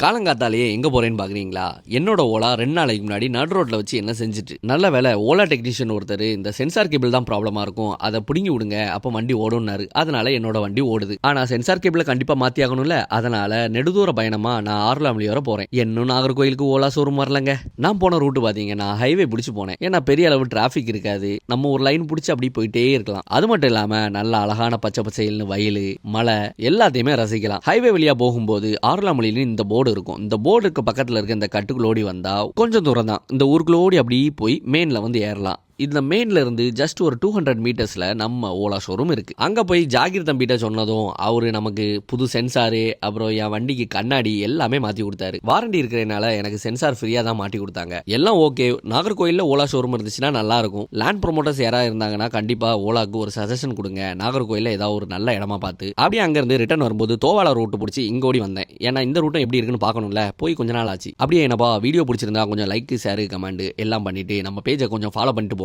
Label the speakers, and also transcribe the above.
Speaker 1: காலங்காத்தாலேயே எங்கே போகிறேன்னு பார்க்குறீங்களா? என்னோட ஓலா 2 நாளைக்கு முன்னாடி நடு ரோட்டில் வச்சு என்ன செஞ்சுட்டு, நல்ல வேலை ஓலா டெக்னீஷியன் ஒருத்தர் இந்த சென்சார் கேபிள் தான் ப்ராப்ளமாக இருக்கும், அதை பிடுங்கி விடுங்க, அப்போ வண்டி ஓடும்னாரு. அதனால என்னோட வண்டி ஓடுது. ஆனால் சென்சார் கேபிளை கண்டிப்பாக மாற்றி ஆகணும்ல, அதனால நெடுதூர பயணமாக நான் ஆரலாமலி வர போகிறேன். இன்னும் நாகர்கோயிலுக்கு ஓலா ஷோரூம் வரலங்க. நான் போன ரூட்டு பார்த்தீங்கன்னா ஹைவே பிடிச்சி போனேன். ஏன்னா பெரிய அளவு டிராஃபிக் இருக்காது, நம்ம ஒரு லைன் பிடிச்சி அப்படி போயிட்டே இருக்கலாம். அது மட்டும் இல்லாமல் நல்ல அழகான பச்சை பச்சைன்னு வயல் மலை எல்லாத்தையுமே ரசிக்கலாம். ஹைவே வழியாக போகும்போது ஆரலாமலின்னு இந்த போர்டு இருக்கும். இந்த போர்டுக்கு பக்கத்துல இருக்க இந்த கட்டுக்குள்ள ஓடி வந்தா கொஞ்சம் தூரம் தான். இந்த ஊருக்குள்ள ஓடி அப்படியே போய் மெயின்ல வந்து ஏறலாம். இந்த மெயின்ல இருந்து ஜஸ்ட் ஒரு 200 மீட்டர்ஸ்ல நம்ம ஓலா ஷோரூம் இருக்கு. அங்க போய் ஜாகிர் தம்பிட்ட சொன்னதும் அவரு நமக்கு புது சென்சாரு, அப்புறம் என் வண்டிக்கு கண்ணாடி எல்லாமே மாத்தி கொடுத்தாரு. வாரண்டி இருக்கிறதுனால எனக்கு சென்சார் ஃப்ரீயா தான் மாட்டி கொடுத்தாங்க. எல்லாம் ஓகே. நாகர்கோயில்ல ஓலா ஷோரூம் இருந்துச்சுன்னா நல்லா இருக்கும். லேண்ட் ப்ரொமோட்டர்ஸ் யாராவது இருந்தாங்கன்னா கண்டிப்பா ஓலாக்கு ஒரு சஜஷன் கொடுங்க. நாகர்கோயில்ல ஏதாவது ஒரு நல்ல இடமா பார்த்து. அப்படியே அங்க இருந்து ரிட்டர்ன் வரும்போது தோவாளா ரூட் பிடிச்சி இங்க ஓடி வந்தேன். ஏன்னா இந்த ரூட்டும் எப்படி இருக்குன்னு பார்க்கணும்ல. போய் கொஞ்ச நாள் ஆச்சு. அப்படியே என்னப்பா வீடியோ பிடிச்சிருந்தா கொஞ்சம் லைக், ஷேர், கமெண்ட் எல்லாம் பண்ணிட்டு நம்ம பேஜை கொஞ்சம் ஃபாலோ பண்ணிட்டு